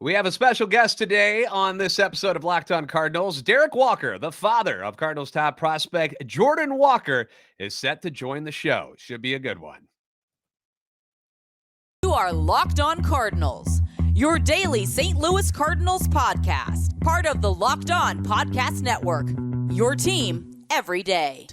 We have a special guest today on this episode of Locked On Cardinals. Derek Walker, the father of Cardinals top prospect Jordan Walker, is set to join the show. Should be a good one. You are Locked On Cardinals, your daily St. Louis Cardinals podcast, part of the Locked On Podcast Network, your team every day.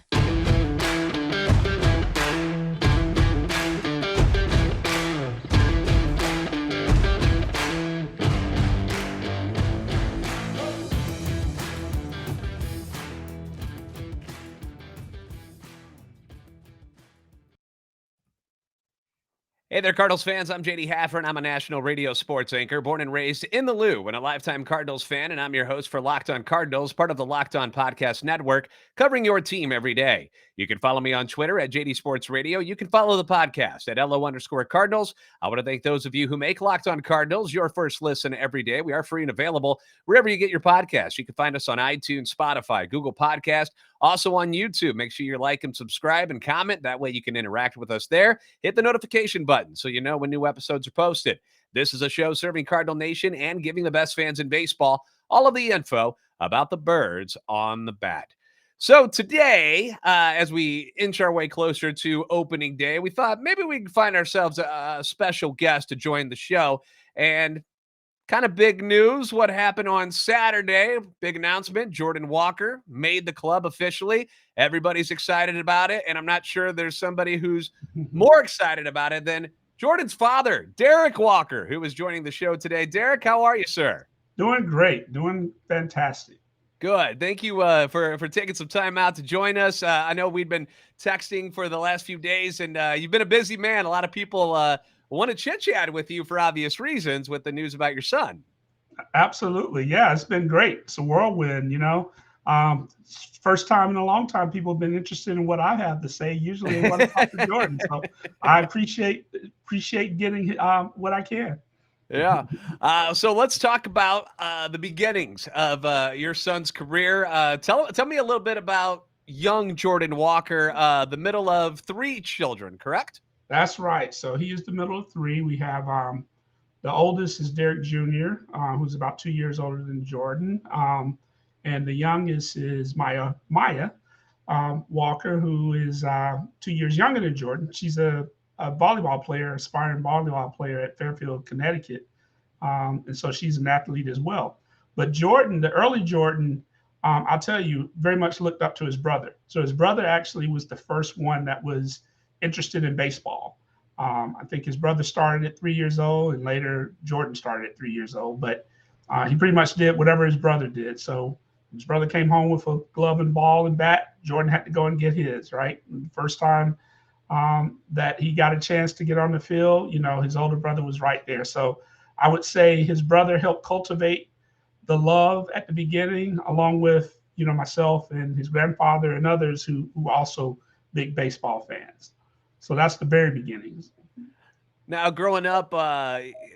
Hey there, Cardinals fans. I'm JD Haffer, and I'm a national radio sports anchor, born and raised in the Lou, and a lifetime Cardinals fan, and I'm your host for Locked On Cardinals, part of the Locked On Podcast Network, covering your team every day. You can follow me on Twitter at JD Sports Radio. You can follow the podcast at LO_Cardinals. I want to thank those of you who make Locked On Cardinals your first listen every day. We are free and available wherever you get your podcasts. You can find us on iTunes, Spotify, Google Podcast, also on YouTube. Make sure you like and subscribe and comment. That way you can interact with us there. Hit the notification button so you know when new episodes are posted. This is a show serving Cardinal Nation and giving the best fans in baseball all of the info about the birds on the bat. So today, as we inch our way closer to opening day, we thought maybe we could find ourselves a special guest to join the show. And kind of big news, what happened on Saturday, big announcement, Jordan Walker made the club officially. Everybody's excited about it, and I'm not sure there's somebody who's more excited about it than Jordan's father, Derek Walker, who is joining the show today. Derek, how are you, sir? Doing great, doing fantastic. Good. Thank you for taking some time out to join us. I know we'd been texting for the last few days, and you've been a busy man. A lot of people want to chit-chat with you for obvious reasons with the news about your son. Absolutely. Yeah, it's been great. It's a whirlwind, First time in a long time people have been interested in what I have to say. Usually they want to talk to Jordan. So I appreciate getting what I can. Yeah. So let's talk about the beginnings of your son's career. Tell me a little bit about young Jordan Walker, the middle of three children, correct? That's right. So he is the middle of three. We have the oldest is Derek Jr., who's about 2 years older than Jordan. And the youngest is Maya Walker, who is 2 years younger than Jordan. She's a volleyball player, aspiring volleyball player at Fairfield, Connecticut. And so she's an athlete as well. But Jordan, the early Jordan, I'll tell you, very much looked up to his brother. So his brother actually was the first one that was interested in baseball. I think his brother started at 3 years old, and later Jordan started at 3 years old. But he pretty much did whatever his brother did. So his brother came home with a glove and ball and bat. Jordan had to go and get his, right? And the first time that he got a chance to get on the field, his older brother was right there. So I would say his brother helped cultivate the love at the beginning, along with, myself and his grandfather and others who also big baseball fans. So that's the very beginnings. Now, growing up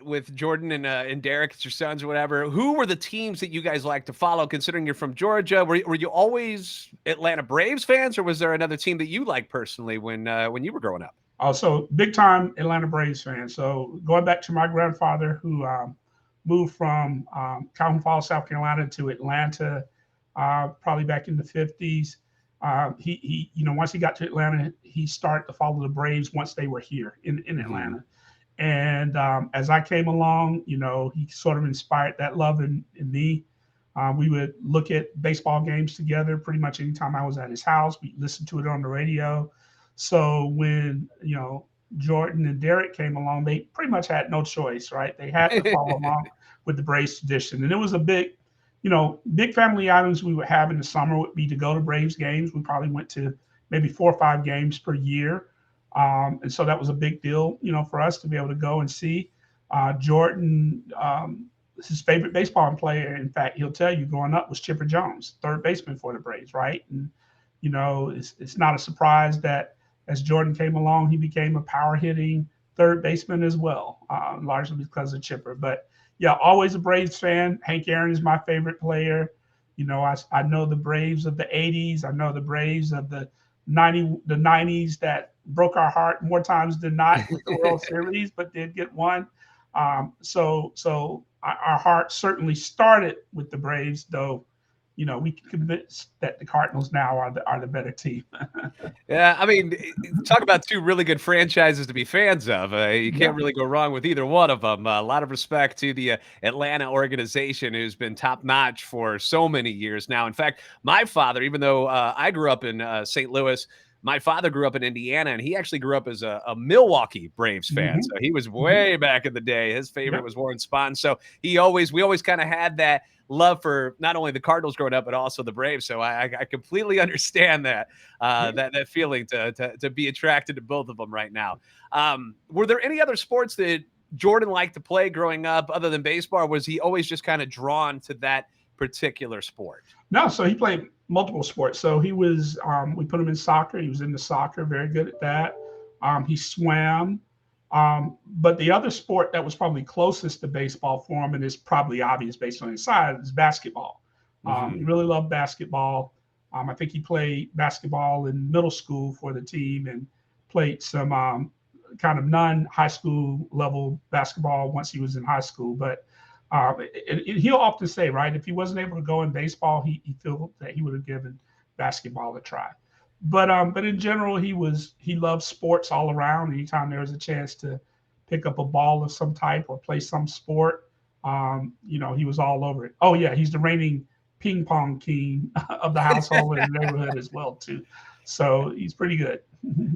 with Jordan and Derek, it's your sons or whatever, who were the teams that you guys like to follow, considering you're from Georgia? Were you always Atlanta Braves fans, or was there another team that you liked personally when you were growing up? Also, big-time Atlanta Braves fan. So going back to my grandfather, who moved from Calhoun Falls, South Carolina to Atlanta probably back in the 50s. He once he got to Atlanta, he started to follow the Braves once they were here in Atlanta. And as I came along, he sort of inspired that love in me. We would look at baseball games together pretty much anytime I was at his house. We listened to it on the radio. So when, Jordan and Derek came along, they pretty much had no choice, right? They had to follow along with the Braves tradition. And it was a big family items we would have in the summer would be to go to Braves games. We probably went to maybe 4 or 5 games per year. And so that was a big deal, for us to be able to go and see. Jordan, his favorite baseball player, in fact, he'll tell you growing up was Chipper Jones, third baseman for the Braves, right? And, it's not a surprise that as Jordan came along, he became a power hitting third baseman as well, largely because of Chipper. But yeah, always a Braves fan. Hank Aaron is my favorite player. I know the Braves of the 80s. I know the Braves of the 90s that broke our heart more times than not with the World Series, but did get one. So our heart certainly started with the Braves, though. We can convince that the Cardinals now are the better team. Yeah, I mean, talk about two really good franchises to be fans of. You Yeah. can't really go wrong with either one of them. A lot of respect to the Atlanta organization, who's been top notch for so many years now. In fact, my father, even though I grew up in St. Louis, my father grew up in Indiana, and he actually grew up as a Milwaukee Braves fan. Hmm. So he was Hmm. way back in the day. His favorite Yep. was Warren Spahn. So we always kind of had that love for not only the Cardinals growing up, but also the Braves. So I completely understand that that feeling to be attracted to both of them right now. Were there any other sports that Jordan liked to play growing up other than baseball? Or was he always just kind of drawn to that particular sport? No, so he played multiple sports. So he was, we put him in soccer. He was into soccer, very good at that. He swam. But the other sport that was probably closest to baseball for him, and is probably obvious based on his size, is basketball. He Hmm. really loved basketball. I think he played basketball in middle school for the team and played some kind of non-high school level basketball once he was in high school. But he'll often say, right, if he wasn't able to go in baseball, he felt that he would have given basketball a try. But in general, he loved sports all around. Anytime there was a chance to pick up a ball of some type or play some sport, he was all over it. Oh yeah, he's the reigning ping pong king of the household and the neighborhood as well too. So he's pretty good.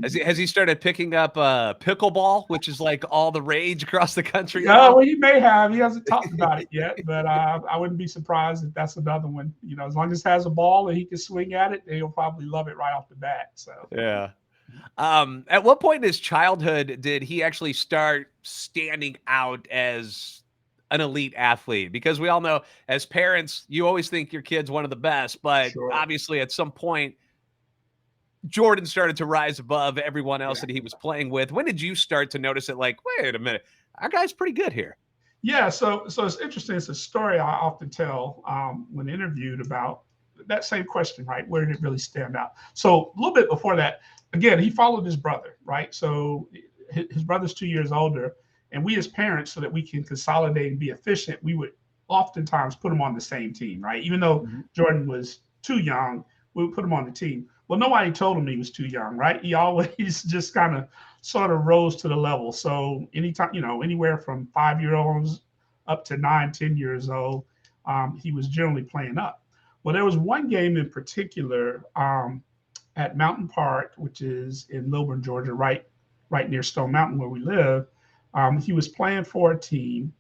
Has he started picking up pickleball, which is like all the rage across the country Yeah, now? well, he may have. He hasn't talked about it yet, but I wouldn't be surprised if that's another one. As long as it has a ball and he can swing at it, he'll probably love it right off the bat. So, Yeah. At what point in his childhood did he actually start standing out as an elite athlete? Because we all know as parents, you always think your kid's one of the best, but sure. obviously at some point, Jordan started to rise above everyone else Yeah. that he was playing with. When did you start to notice it? Like, wait a minute, our guy's pretty good here. Yeah. So it's interesting. It's a story I often tell when interviewed about that same question, right? Where did it really stand out? So a little bit before that, again, he followed his brother, right? So his brother's 2 years older. And we as parents, so that we can consolidate and be efficient, we would oftentimes put him on the same team, right? Even though Mhm. Jordan was too young, we would put him on the team. Well, nobody told him he was too young, right? He always just kind of sort of rose to the level. So anytime, anywhere from 5 year olds up to 9, 10 years old, he was generally playing up. Well, there was one game in particular at Mountain Park, which is in Lilburn, Georgia, right near Stone Mountain where we live. He was playing for a team,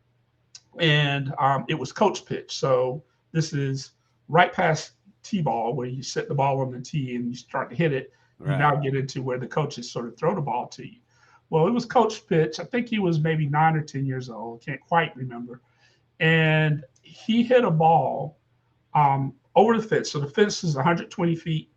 and it was coach pitch. So this is right past T-ball, where you set the ball on the tee and you start to hit it. You now Right. get into where the coaches sort of throw the ball to you. Well, it was coach pitch. I think he was maybe 9 or 10 years old. Can't quite remember. And he hit a ball over the fence. So the fence is 120 feet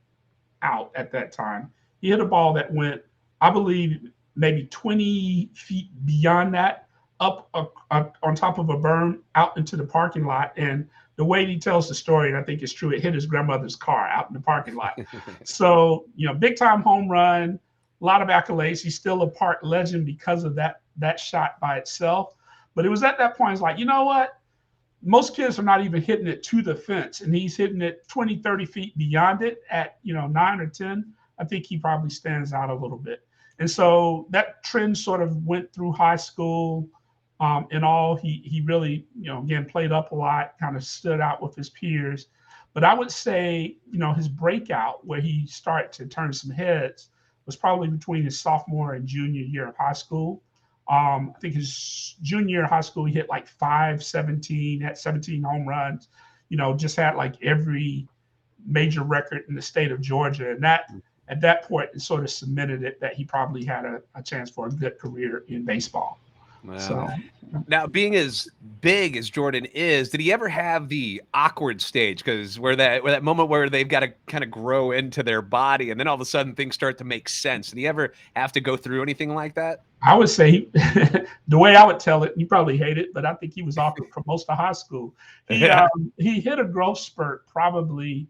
out at that time. He hit a ball that went, I believe, maybe 20 feet beyond that, up on top of a berm out into the parking lot. And the way he tells the story, and I think it's true, it hit his grandmother's car out in the parking lot. So, big time home run, a lot of accolades. He's still a Park legend because of that shot by itself. But it was at that point, it's like, you know what? Most kids are not even hitting it to the fence, and he's hitting it 20, 30 feet beyond it at 9 or 10. I think he probably stands out a little bit. And so that trend sort of went through high school. And all he really, again, played up a lot, kind of stood out with his peers. But I would say, his breakout where he started to turn some heads was probably between his sophomore and junior year of high school. I think his junior year of high school, he hit like 517, had 17 home runs, just had like every major record in the state of Georgia. And that, at that point, it sort of cemented it that he probably had a chance for a good career in baseball. Wow. So, Now, being as big as Jordan is, did he ever have the awkward stage? Because where that moment where they've got to kind of grow into their body, and then all of a sudden things start to make sense. Did he ever have to go through anything like that? I would say the way I would tell it, you probably hate it, but I think he was awkward for most of high school. He Yeah. he hit a growth spurt probably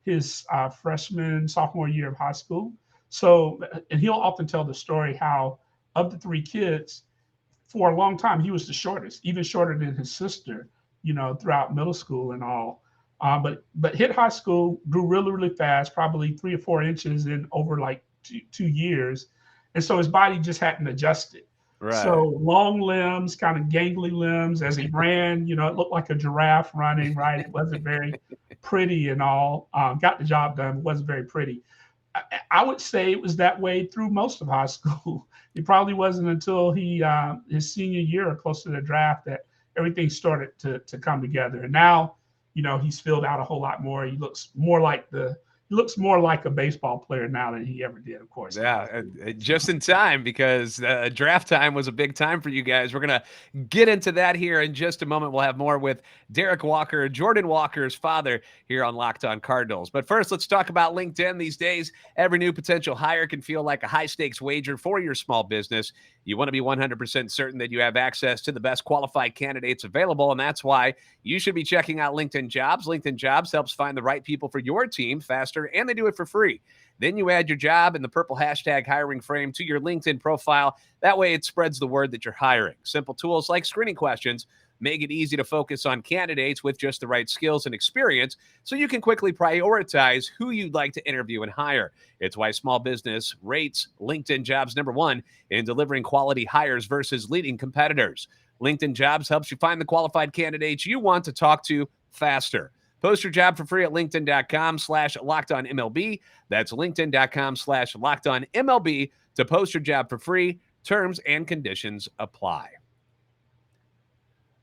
his freshman sophomore year of high school. So, and he'll often tell the story how of the three kids, for a long time, he was the shortest, even shorter than his sister, throughout middle school and all. But hit high school, grew really, really fast, probably 3 or 4 inches in over like 2 years. And so his body just hadn't adjusted. Right. So long limbs, kind of gangly limbs as he ran, it looked like a giraffe running, right? It wasn't very pretty and all. Got the job done, but wasn't very pretty. I would say it was that way through most of high school. It probably wasn't until his senior year or close to the draft that everything started to come together. And now, he's filled out a whole lot more. He looks more like a baseball player now than he ever did, of course. Yeah, just in time, because draft time was a big time for you guys. We're going to get into that here in just a moment. We'll have more with Derek Walker, Jordan Walker's father, here on Locked On Cardinals. But first, let's talk about LinkedIn. These days, every new potential hire can feel like a high-stakes wager for your small business. You want to be 100% certain that you have access to the best qualified candidates available, and that's why you should be checking out LinkedIn Jobs. LinkedIn Jobs helps find the right people for your team faster, and they do it for free. Then you add your job and the purple hashtag hiring frame to your LinkedIn profile. That way it spreads the word that you're hiring. Simple tools like screening questions make it easy to focus on candidates with just the right skills and experience so you can quickly prioritize who you'd like to interview and hire. It's why small business rates LinkedIn Jobs #1 in delivering quality hires versus leading competitors. LinkedIn Jobs helps you find the qualified candidates you want to talk to faster. Post your job for free at linkedin.com/lockedonmlb. That's linkedin.com/lockedonmlb to post your job for free. Terms and conditions apply.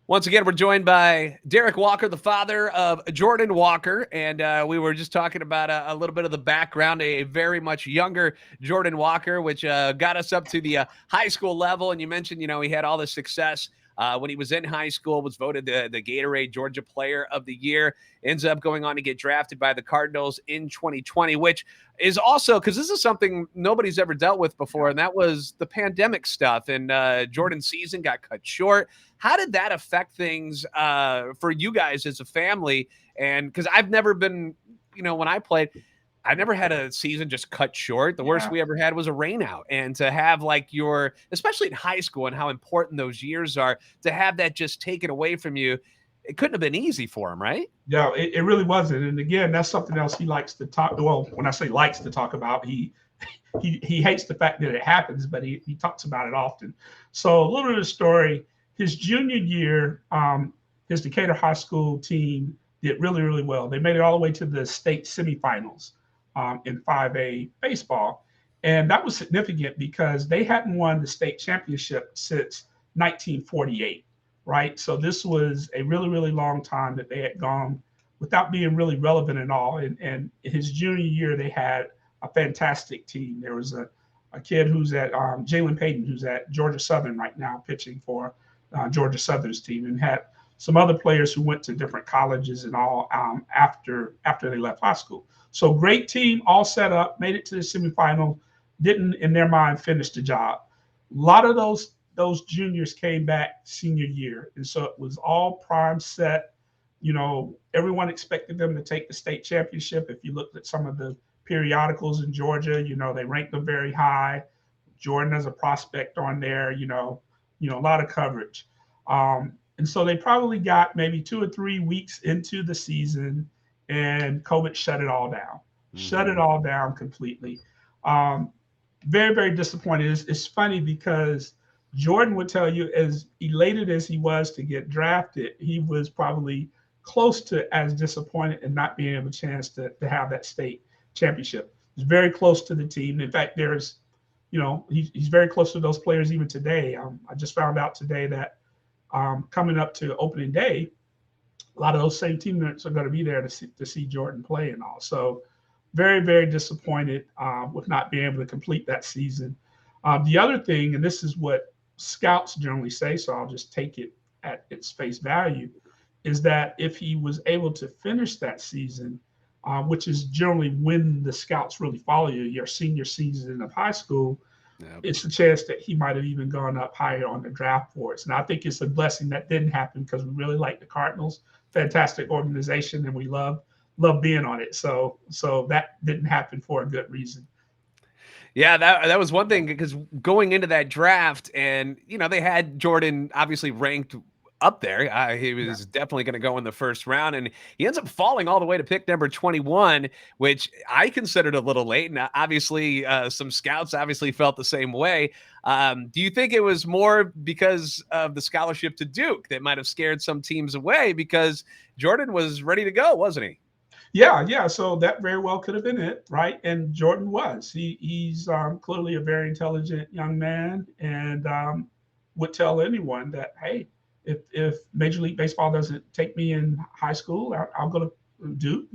Once again, we're joined by Derek Walker, the father of Jordan Walker, and we were just talking about a little bit of the background, a very much younger Jordan Walker, which got us up to the high school level. And you mentioned, he had all the success when he was in high school, was voted the Gatorade Georgia Player of the Year, ends up going on to get drafted by the Cardinals in 2020, which is also, because this is something nobody's ever dealt with before, and that was the pandemic stuff, and Jordan's season got cut short. How did that affect things for you guys as a family? And because I've never been, when I played, I never had a season just cut short. The worst we ever had was a rainout. And to have especially in high school and how important those years are, to have that just taken away from you, it couldn't have been easy for him, right? Yeah, it really wasn't. And again, that's something else he likes to talk. Well, when I say likes to talk about, he hates the fact that it happens, but he talks about it often. So a little bit of the story, his junior year, his Decatur High School team did really, really well. They made it all the way to the state semifinals in 5A baseball. And that was significant because they hadn't won the state championship since 1948, right? So this was a really, really long time that they had gone without being really relevant at all. And his junior year, they had a fantastic team. There was a kid who's at Jalen Payton, who's at Georgia Southern right now, pitching for Georgia Southern's team, and had some other players who went to different colleges and all after they left high school. So great team, all set up, made it to the semifinal, didn't, in their mind, finish the job. A lot of those juniors came back senior year. And so it was all prime set. Everyone expected them to take the state championship. If you looked at some of the periodicals in Georgia, they ranked them very high. Jordan as a prospect on there, a lot of coverage. And so they probably got maybe 2 or 3 weeks into the season, and COVID shut it all down. Shut it all down completely. Very, very disappointed. It's funny because Jordan would tell you, as elated as he was to get drafted, he was probably close to as disappointed in not being able a chance to have that state championship. He's very close to the team. In fact, he's very close to those players even today. I just found out today that coming up to opening day, a lot of those same teammates are going to be there to see Jordan play and all. So very, very disappointed with not being able to complete that season. The other thing, and this is what scouts generally say, so I'll just take it at its face value, is that if he was able to finish that season, which is generally when the scouts really follow you, your senior season of high school, it's a chance that he might have even gone up higher on the draft boards. And I think it's a blessing that didn't happen because we really like the Cardinals, fantastic organization, and we love being on it. So that didn't happen for a good reason. Yeah, that was one thing because going into that draft, and they had Jordan obviously ranked up there. He Yeah. was definitely going to go in the first round, and he ends up falling all the way to pick number 21, which I considered a little late. And obviously, some scouts obviously felt the same way. Do you think it was more because of the scholarship to Duke that might have scared some teams away? Because Jordan was ready to go, wasn't he? Yeah, yeah. So that very well could have been it, right? And Jordan was. He's clearly a very intelligent young man, and would tell anyone that, hey, if Major League Baseball doesn't take me in high school, I'll go to Duke.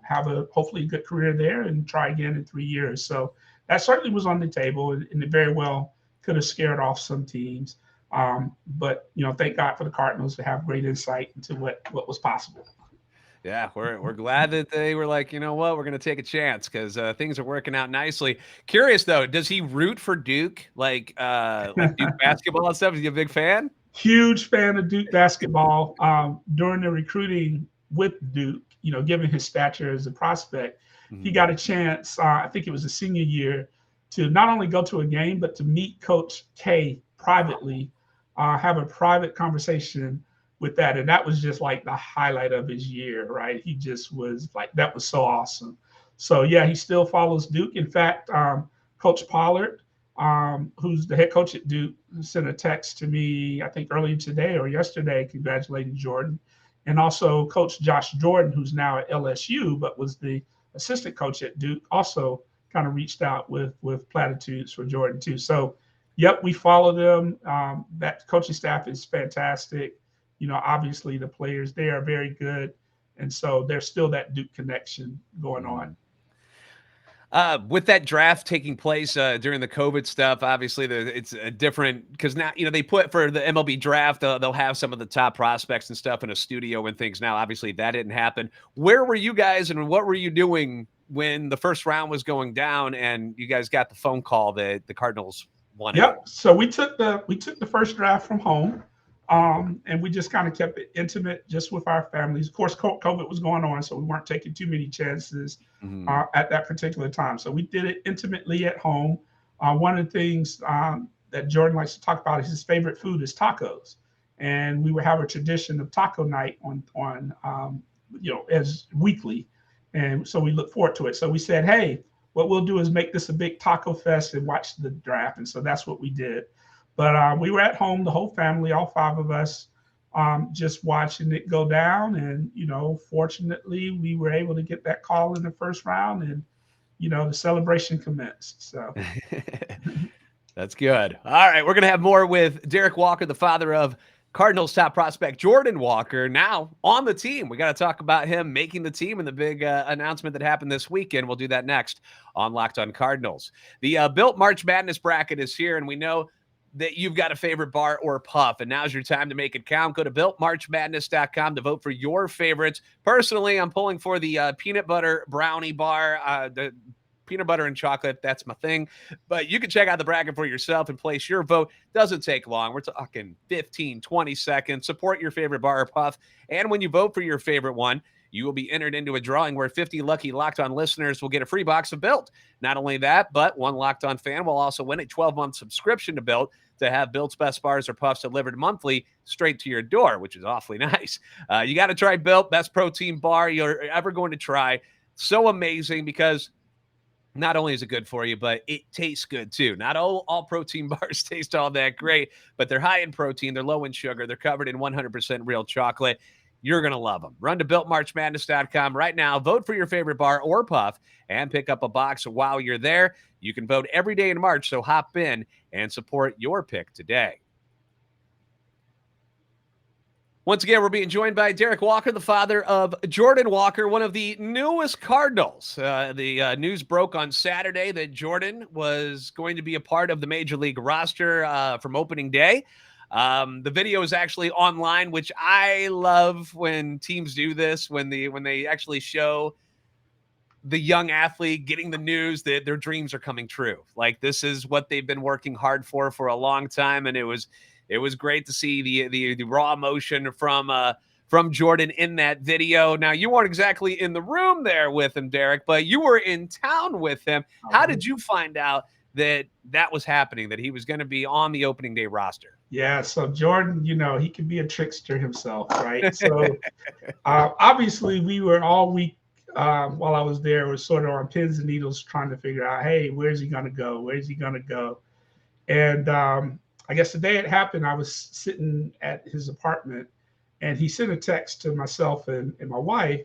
Have a hopefully good career there, and try again in 3 years. So that certainly was on the table, and it very well could have scared off some teams. But thank God for the Cardinals to have great insight into what was possible. Yeah, we're glad that they were like, you know what, we're going to take a chance because things are working out nicely. Curious though, does he root for Duke, like Duke basketball and stuff? Is he a big fan? Huge fan of Duke basketball. During the recruiting with Duke, given his stature as a prospect, he Mhm. got a chance. I think it was a senior year to not only go to a game but to meet Coach K privately, have a private conversation with that, and that was just like the highlight of his year. Right? He just was like that was so awesome. So yeah, he still follows Duke. In fact, Coach Pollard, who's the head coach at Duke, sent a text to me, I think earlier today or yesterday, congratulating Jordan. And also Coach Josh Jordan, who's now at LSU, but was the assistant coach at Duke, also kind of reached out with platitudes for Jordan too. So, yep, we follow them. That coaching staff is fantastic. Obviously the players, they are very good. And so there's still that Duke connection going Mhm. on. With that draft taking place during the COVID stuff, obviously it's a different because now they put for the MLB draft they'll have some of the top prospects and stuff in a studio and things. Now, obviously, that didn't happen. Where were you guys and what were you doing when the first round was going down and you guys got the phone call that the Cardinals wanted you? Yep. So we took the first draft from home, and we just kind of kept it intimate, just with our families. Of course, COVID was going on, so we weren't taking too many chances Mhm. at that particular time. So we did it intimately at home. One of the things that Jordan likes to talk about is his favorite food is tacos, and we would have a tradition of taco night on as weekly, and so we look forward to it. So we said, hey, what we'll do is make this a big taco fest and watch the draft. And so that's what we did. But we were at home, the whole family, all five of us, just watching it go down. And, fortunately, we were able to get that call in the first round, and, the celebration commenced. So, That's good. All right, we're going to have more with Derek Walker, the father of Cardinals top prospect Jordan Walker, now on the team. We got to talk about him making the team and the big announcement that happened this weekend. We'll do that next on Locked on Cardinals. The Built March Madness bracket is here, and we know that you've got a favorite bar or puff, and now's your time to make it count. Go to builtmarchmadness.com to vote for your favorites. Personally, I'm pulling for the peanut butter brownie bar. The peanut butter and chocolate, that's my thing. But you can check out the bracket for yourself and place your vote. Doesn't take long. We're talking 15, 20 seconds. Support your favorite bar or puff. And when you vote for your favorite one, you will be entered into a drawing where 50 lucky Locked On listeners will get a free box of Built. Not only that, but one Locked On fan will also win a 12-month subscription to Built to have Built's best bars or puffs delivered monthly straight to your door, which is awfully nice. You got to try Built, best protein bar you're ever going to try. So amazing because not only is it good for you, but it tastes good too. Not all protein bars taste all that great, but they're high in protein, they're low in sugar, they're covered in 100% real chocolate. You're going to love them. Run to builtmarchmadness.com right now. Vote for your favorite bar or puff and pick up a box while you're there. You can vote every day in March, so hop in and support your pick today. Once again, we're being joined by Derek Walker, the father of Jordan Walker, one of the newest Cardinals. The news broke on Saturday that Jordan was going to be a part of the Major League roster from opening day. The video is actually online, which I love when teams do this, when they actually show the young athlete getting the news that their dreams are coming true. Like, this is what they've been working hard for a long time, and it was great to see the raw emotion from Jordan in that video. Now, you weren't exactly in the room there with him, Derek, but you were in town with him. How did you find out that was happening, that he was going to be on the opening day roster? Yeah, so Jordan, he can be a trickster himself, right? So obviously, we were all week while I was there, was sort of on pins and needles trying to figure out, hey, where's he going to go? Where's he going to go? And I guess the day it happened, I was sitting at his apartment, and he sent a text to myself and my wife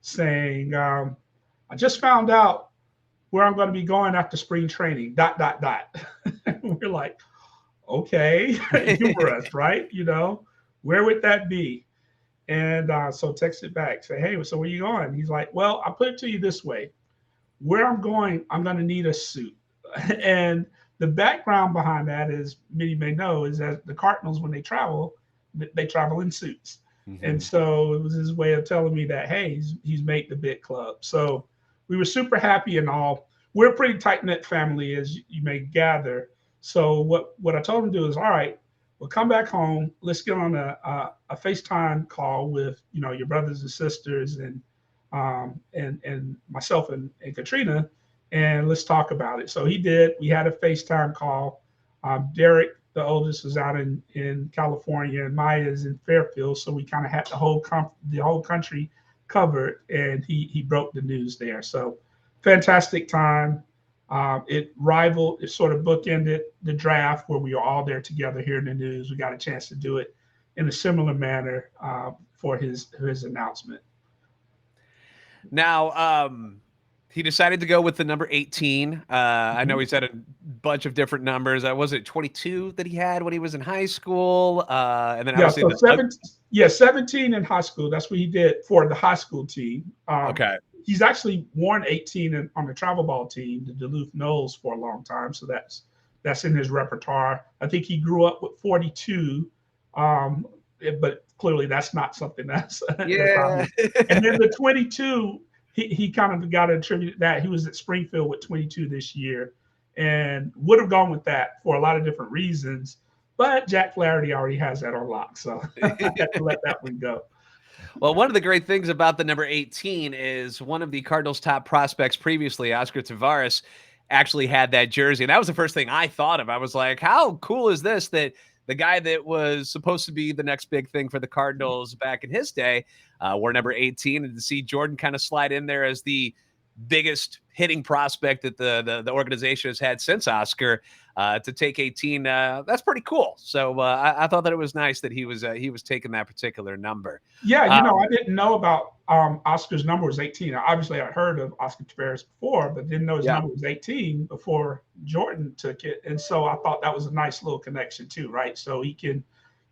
saying, I just found out where I'm going to be going after spring training, ... We're like, okay, humorous, right? Where would that be? And so texted back, say, hey, so where you going? He's like, well, I'll put it to you this way. Where I'm going, I'm going to need a suit. And the background behind that, is many may know, is that the Cardinals, when they travel in suits. Mm-hmm. And so it was his way of telling me that, hey, he's made the big club. So we were super happy and all. We're a pretty tight-knit family, as you may gather. So what I told him to do is, all right, we'll come back home. Let's get on a FaceTime call with your brothers and sisters and myself and Katrina, and let's talk about it. So he did. We had a FaceTime call. Derek, the oldest, is out in California, and Maya is in Fairfield. So we kind of had the whole country covered, and he broke the news there. So fantastic time. It sort of bookended the draft, where we were all there together hearing the news. We got a chance to do it in a similar manner for his announcement. Now, he decided to go with the number 18. I know he's had a bunch of different numbers. Was it 22 that he had when he was in high school? And then so 17 in high school. That's what he did for the high school team. Okay. He's actually worn 18 on the travel ball team, the Duluth Knolls, for a long time. So that's in his repertoire. I think he grew up with 42, but clearly that's not something that's yeah. And then the 22, he kind of got to attribute that. He was at Springfield with 22 this year, and would have gone with that for a lot of different reasons. But Jack Flaherty already has that on lock, so I had to let that one go. Well, one of the great things about the number 18 is one of the Cardinals' top prospects previously, Oscar Taveras, actually had that jersey. And that was the first thing I thought of. I was like, how cool is this that the guy that was supposed to be the next big thing for the Cardinals back in his day wore number 18, and to see Jordan kind of slide in there as the biggest hitting prospect that the organization has had since Oscar to take 18. That's pretty cool. So I thought that it was nice that he was taking that particular number. Yeah, I didn't know about Oscar's number was 18. Obviously, I heard of Oscar Taveras before, but didn't know his number was 18 before Jordan took it. And so I thought that was a nice little connection too, right? So he can,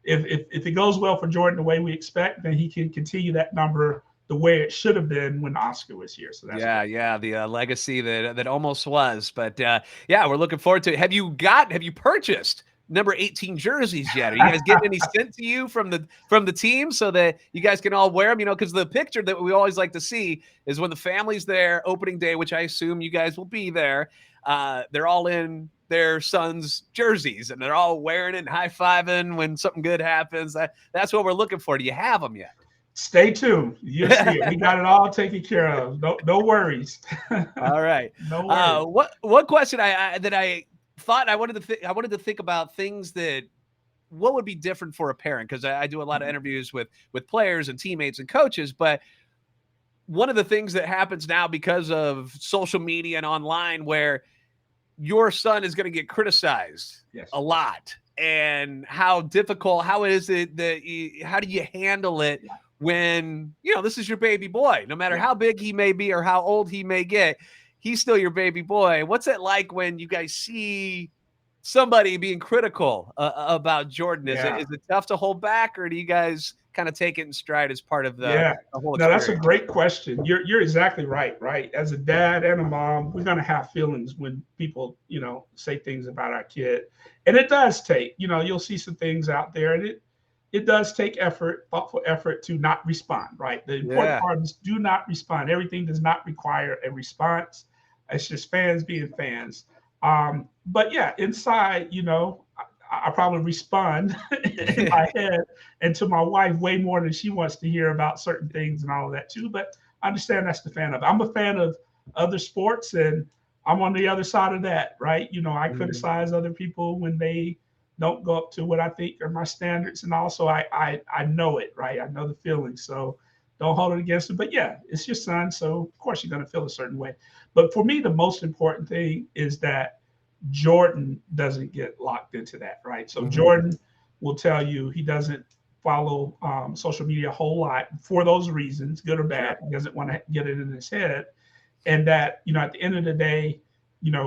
if it goes well for Jordan the way we expect, then he can continue that number the way it should have been when Oscar was here. So that's the legacy that almost was. But we're looking forward to it. Have you purchased number 18 jerseys yet? Are you guys getting any sent to you from the team so that you guys can all wear them? Because the picture that we always like to see is when the family's there opening day, which I assume you guys will be there. They're all in their son's jerseys, and they're all wearing it and high-fiving when something good happens. That's what we're looking for. Do you have them yet? Stay tuned. You'll see it. We got it all taken care of. No worries. All right. No worries. What question I thought I wanted to think about things that what would be different for a parent, because I do a lot of interviews with players and teammates and coaches, but one of the things that happens now because of social media and online, where your son is going to get criticized a lot, and how is it that how do you handle it when this is your baby boy, no matter how big he may be or how old he may get, he's still your baby boy. What's it like when you guys see somebody being critical about Jordan? Is it tough to hold back, or do you guys kind of take it in stride as part of the whole experience? No, that's a great question. You're exactly right. As a dad and a mom, we're going to have feelings when people, say things about our kid. And it does take, you'll see some things out there, and it does take thoughtful effort to not respond, right? The important part is do not respond. Everything does not require a response. It's just fans being fans. But inside, I probably respond in my head and to my wife way more than she wants to hear about certain things and all of that too. But I understand that's the fan of. I'm a fan of other sports, and I'm on the other side of that, right? I Mhm. criticize other people when they don't go up to what I think are my standards, and also I know it, right? I know the feeling, so don't hold it against it. But yeah, it's your son, so of course you're gonna feel a certain way. But for me, the most important thing is that Jordan doesn't get locked into that, right? So Mhm. Jordan will tell you he doesn't follow social media a whole lot for those reasons, good or Sure. bad. He doesn't want to get it in his head, and that at the end of the day,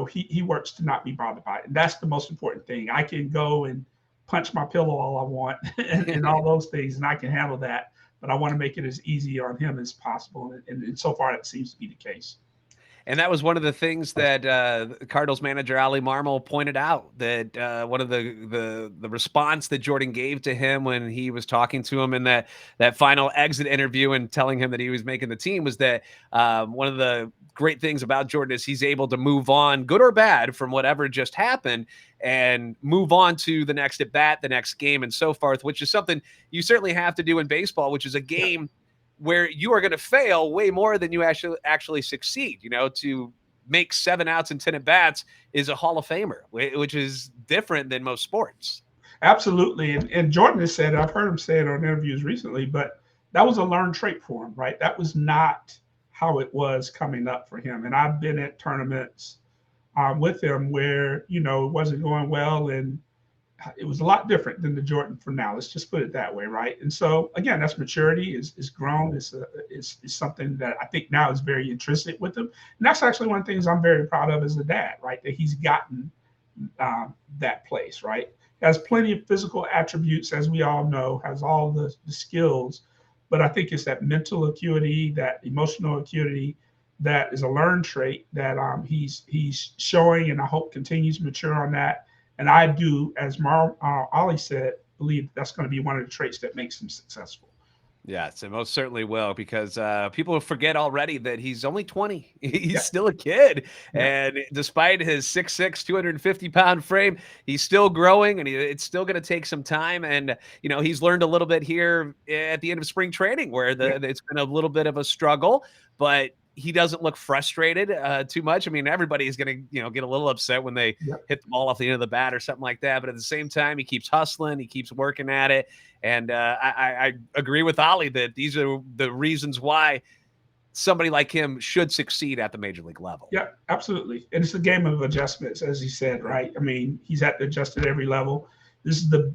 he works to not be bothered by it, and that's the most important thing. I can go and punch my pillow all I want and all those things, and I can handle that. But I want to make it as easy on him as possible, and so far that seems to be the case. And that was one of the things that Cardinals manager Ali Marmol pointed out, that one of the response that Jordan gave to him when he was talking to him in that final exit interview and telling him that he was making the team was that one of the great things about Jordan is he's able to move on, good or bad, from whatever just happened and move on to the next at bat, the next game, and so forth, which is something you certainly have to do in baseball, which is a Yeah, game where you are going to fail way more than you actually succeed. To make 7 outs and 10 at bats is a Hall of Famer, which is different than most sports. absolutely. And Jordan has said, I've heard him say it on interviews recently, but that was a learned trait for him, right? That was not how it was coming up for him. And I've been at tournaments with him where it wasn't going well, and it was a lot different than the Jordan from now. Let's just put it that way, right? And so again, that's maturity. Is grown. Is something that I think now is very intrinsic with him, and that's actually one of the things I'm very proud of as a dad, right? That he's gotten that place, right? Has plenty of physical attributes, as we all know, has all the skills, but I think it's that mental acuity, that emotional acuity, that is a learned trait that he's showing, and I hope continues to mature on that. And I do, as Ollie said, believe that's going to be one of the traits that makes him successful. Yes, it most certainly will, because people forget already that he's only 20. He's Yeah, still a kid. yeah, And despite his 6'6", 250-pound frame, he's still growing, and it's still going to take some time. And, he's learned a little bit here at the end of spring training where yeah, it's been a little bit of a struggle, but he doesn't look frustrated too much. I mean, everybody's going to, get a little upset when they yeah. hit the ball off the end of the bat or something like that. But at the same time, he keeps hustling, he keeps working at it. And I agree with Ollie that these are the reasons why somebody like him should succeed at the major league level. Yeah, absolutely. And it's a game of adjustments, as he said, right? I mean, he's had to adjust at every level. This is the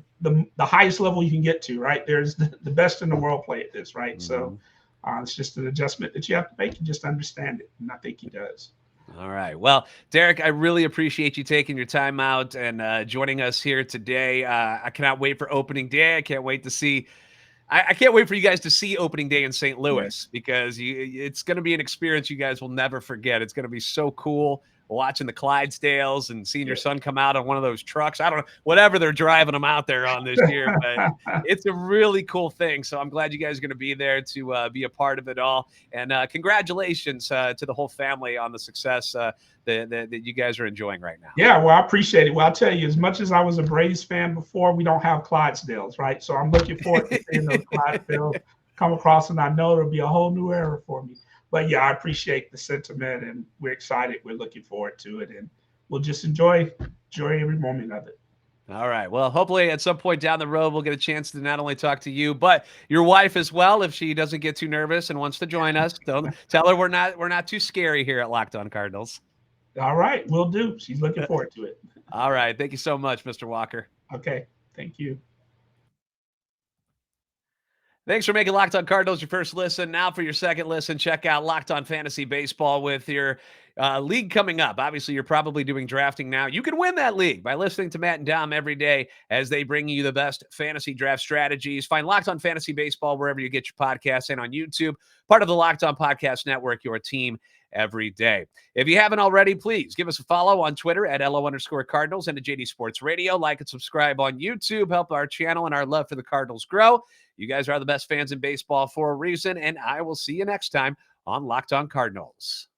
highest level you can get to, right? There's the best in the world play at this, right? So Mhm. it's just an adjustment that you have to make and just understand it. And I think he does. All right. Well, Derek, I really appreciate you taking your time out and joining us here today. I cannot wait for opening day. I can't wait to see. I can't wait for you guys to see opening day in St. Yeah, Louis, because it's going to be an experience you guys will never forget. It's going to be so cool watching the Clydesdales and seeing your yeah. son come out on one of those trucks. I don't know, whatever they're driving them out there on this year, but it's a really cool thing. So I'm glad you guys are going to be there to be a part of it all. And congratulations to the whole family on the success that you guys are enjoying right now. Yeah, well, I appreciate it. Well, I'll tell you, as much as I was a Braves fan before, we don't have Clydesdales, right? So I'm looking forward to seeing those Clydesdales come across, and I know it'll be a whole new era for me. But yeah, I appreciate the sentiment, and we're excited. We're looking forward to it, and we'll just enjoy every moment of it. All right. Well, hopefully at some point down the road, we'll get a chance to not only talk to you, but your wife as well, if she doesn't get too nervous and wants to join us. Don't tell her we're not too scary here at Locked On Cardinals. All right, we'll do. She's looking forward to it. All right. Thank you so much, Mr. Walker. Okay, thank you. Thanks for making Locked On Cardinals your first listen. Now for your second listen, check out Locked On Fantasy Baseball with your league coming up. Obviously, you're probably doing drafting now. You can win that league by listening to Matt and Dom every day as they bring you the best fantasy draft strategies. Find Locked On Fantasy Baseball wherever you get your podcasts and on YouTube, part of the Locked On Podcast Network, your team every day. If you haven't already, please give us a follow on Twitter at @LO_Cardinals and to JD Sports Radio. Like and subscribe on YouTube. Help our channel and our love for the Cardinals grow. You guys are the best fans in baseball for a reason, and I will see you next time on Locked On Cardinals.